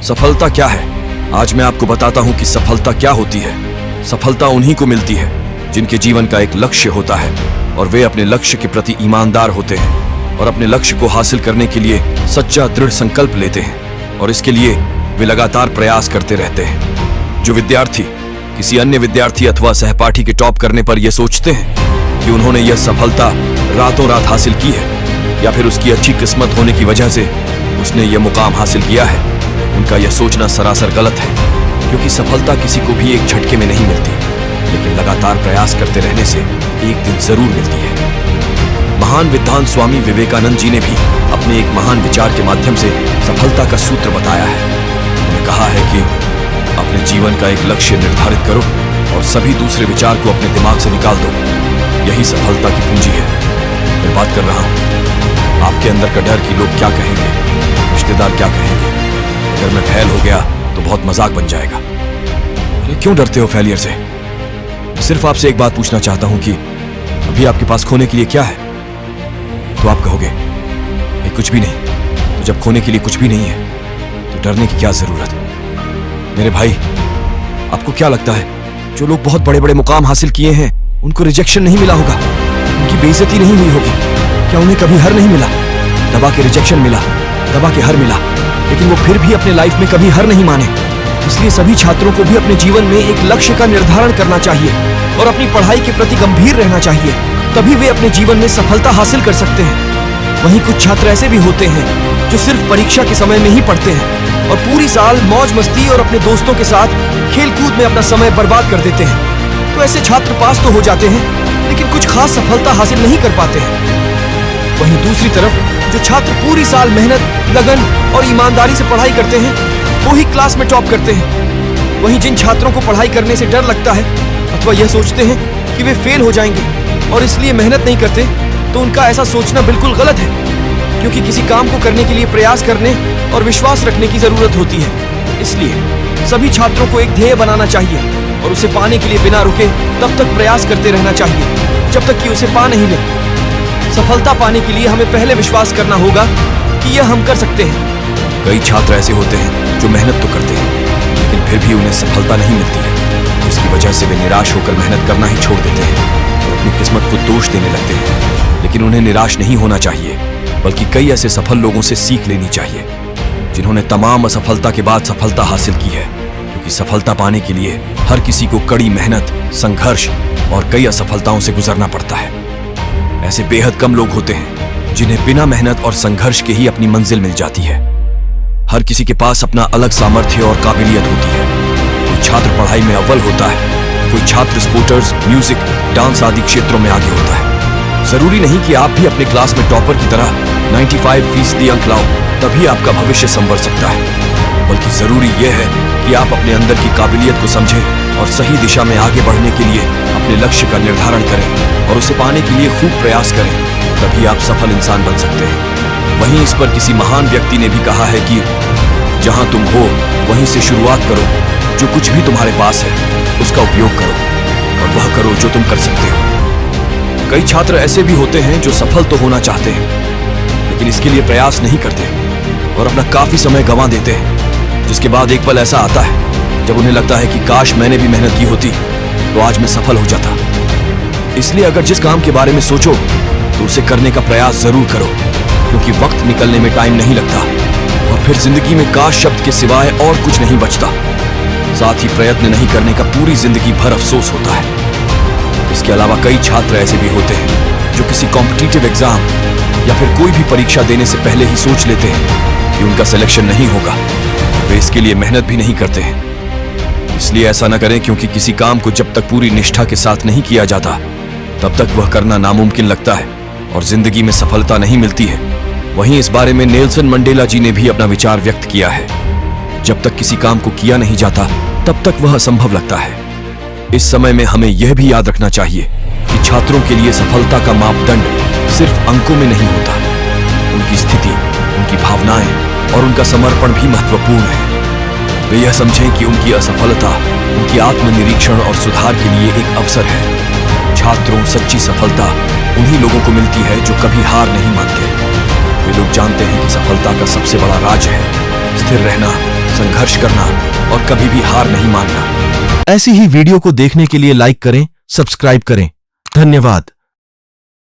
सफलता क्या है? आज मैं आपको बताता हूं कि सफलता क्या होती है। सफलता उन्हीं को मिलती है जिनके जीवन का एक लक्ष्य होता है और वे अपने लक्ष्य के प्रति ईमानदार होते हैं और अपने लक्ष्य को हासिल करने के लिए सच्चा दृढ़ संकल्प लेते हैं और इसके लिए वे लगातार प्रयास करते रहते हैं। जो विद्यार्थी किसी अन्य विद्यार्थी अथवा सहपाठी के टॉप करने पर यह सोचते हैं कि उन्होंने यह सफलता रातों रात हासिल की है या फिर उसकी अच्छी किस्मत होने की वजह से उसने यह मुकाम हासिल किया है, उनका यह सोचना सरासर गलत है। क्योंकि सफलता किसी को भी एक झटके में नहीं मिलती, लेकिन लगातार प्रयास करते रहने से एक दिन जरूर मिलती है। महान विद्वान स्वामी विवेकानंद जी ने भी अपने एक महान विचार के माध्यम से सफलता का सूत्र बताया है। उन्होंने कहा है कि अपने जीवन का एक लक्ष्य निर्धारित करो और सभी दूसरे विचार को अपने दिमाग से निकाल दो। यही सफलता की पूंजी है। मैं बात कर रहा हूं आपके अंदर का डर कि लोग क्या कहेंगे, रिश्तेदार क्या कहेंगे, अगर मैं फेल हो गया तो बहुत मजाक बन जाएगा। अरे क्यों डरते हो फेलियर से? सिर्फ आपसे एक बात पूछना चाहता हूं कि अभी आपके पास खोने के लिए क्या है? तो आप कहोगे ये कुछ भी नहीं। तो जब खोने के लिए कुछ भी नहीं है तो डरने की क्या जरूरत? मेरे भाई, आपको क्या लगता है जो लोग बहुत बड़े बड़े मुकाम हासिल किए हैं उनको रिजेक्शन नहीं मिला होगा? उनकी बेइज्जती नहीं हुई होगी? क्या उन्हें कभी हर नहीं मिला? दबा के रिजेक्शन मिला, दबा के हर मिला, लेकिन वो फिर भी अपने लाइफ में कभी हर नहीं माने। इसलिए सभी छात्रों को भी अपने जीवन में एक लक्ष्य का निर्धारण करना चाहिए और अपनी पढ़ाई के प्रति गंभीर रहना चाहिए, तभी वे अपने जीवन में सफलता हासिल कर सकते हैं। वहीं कुछ छात्र ऐसे भी होते हैं जो सिर्फ परीक्षा के समय में ही पढ़ते हैं और पूरी साल मौज मस्ती और अपने दोस्तों के साथ खेल कूद में अपना समय बर्बाद कर देते हैं। तो ऐसे छात्र पास तो हो जाते हैं लेकिन कुछ खास सफलता हासिल नहीं कर पाते हैं। वहीं दूसरी तरफ जो छात्र पूरी साल मेहनत, लगन और ईमानदारी से पढ़ाई करते हैं वो ही क्लास में टॉप करते हैं। वहीं जिन छात्रों को पढ़ाई करने से डर लगता है अथवा यह सोचते हैं कि वे फेल हो जाएंगे और इसलिए मेहनत नहीं करते, तो उनका ऐसा सोचना बिल्कुल गलत है। क्योंकि किसी काम को करने के लिए प्रयास करने और विश्वास रखने की जरूरत होती है। इसलिए सभी छात्रों को एक ध्येय बनाना चाहिए और उसे पाने के लिए बिना रुके तब तक प्रयास करते रहना चाहिए जब तक कि उसे पा नहीं ले। सफलता पाने के लिए हमें पहले विश्वास करना होगा कि यह हम कर सकते हैं। कई छात्र ऐसे होते हैं जो मेहनत तो करते हैं लेकिन फिर भी उन्हें सफलता नहीं मिलती है, जिसकी वजह से वे निराश होकर मेहनत करना ही छोड़ देते हैं और अपनी किस्मत को दोष देने लगते हैं। लेकिन उन्हें निराश नहीं होना चाहिए, बल्कि कई ऐसे सफल लोगों से सीख लेनी चाहिए जिन्होंने तमाम असफलता के बाद सफलता हासिल की है। क्योंकि सफलता पाने के लिए हर किसी को कड़ी मेहनत, संघर्ष और कई असफलताओं से गुजरना पड़ता है। ऐसे बेहद कम लोग होते हैं जिन्हें बिना मेहनत और संघर्ष के ही अपनी मंजिल मिल जाती है। हर किसी के पास अपना अलग सामर्थ्य और काबिलियत होती है। कोई छात्र पढ़ाई में अव्वल होता है, कोई छात्र स्पोर्ट्स, म्यूजिक, डांस आदि क्षेत्रों में आगे होता है। जरूरी नहीं कि आप भी अपने क्लास में टॉपर की तरह 95% अंक लाओ तभी आपका भविष्य संवर सकता है, बल्कि जरूरी यह है कि आप अपने अंदर की काबिलियत को समझें और सही दिशा में आगे बढ़ने के लिए अपने लक्ष्य का निर्धारण करें और उसे पाने के लिए खूब प्रयास करें, तभी आप सफल इंसान बन सकते हैं। वहीं इस पर किसी महान व्यक्ति ने भी कहा है कि जहां तुम हो वहीं से शुरुआत करो। जो कुछ भी तुम्हारे पास है उसका उपयोग करो और वह करो जो तुम कर सकते हो। कई छात्र ऐसे भी होते हैं जो सफल तो होना चाहते हैं लेकिन इसके लिए प्रयास नहीं करते और अपना काफी समय गंवा देते हैं, जिसके बाद एक पल ऐसा आता है जब उन्हें लगता है कि काश मैंने भी मेहनत की होती तो आज मैं सफल हो जाता। इसलिए अगर जिस काम के बारे में सोचो तो उसे करने का प्रयास जरूर करो, क्योंकि वक्त निकलने में टाइम नहीं लगता और फिर जिंदगी में काश शब्द के सिवाय और कुछ नहीं बचता। साथ ही प्रयत्न नहीं करने का पूरी जिंदगी भर अफसोस होता है। इसके अलावा कई छात्र ऐसे भी होते हैं जो किसी कॉम्पिटिटिव एग्जाम या फिर कोई भी परीक्षा देने से पहले ही सोच लेते हैं कि उनका सिलेक्शन नहीं होगा। वे इसके लिए मेहनत भी नहीं करते हैं। इसलिए ऐसा न करें, क्योंकि किसी काम को जब तक पूरी निष्ठा के साथ नहीं किया जाता तब तक वह करना नामुमकिन लगता है और जिंदगी में सफलता नहीं मिलती है। वहीं इस बारे में नेल्सन मंडेला जी ने भी अपना विचार व्यक्त किया है। जब तक किसी काम को किया नहीं जाता तब तक वह असंभव लगता है। इस समय में हमें यह भी याद रखना चाहिए कि छात्रों के लिए सफलता का मापदंड सिर्फ अंकों में नहीं होता। उनकी स्थिति, उनकी भावनाएं और उनका समर्पण भी महत्वपूर्ण है। वे यह समझें कि उनकी असफलता उनकी आत्मनिरीक्षण और सुधार के लिए एक अवसर है। छात्रों, सच्ची सफलता उन्हीं लोगों को मिलती है जो कभी हार नहीं मानते। वे लोग जानते हैं कि सफलता का सबसे बड़ा राज है स्थिर रहना, संघर्ष करना और कभी भी हार नहीं मानना। ऐसी ही वीडियो को देखने के लिए लाइक करें, सब्सक्राइब करें। धन्यवाद।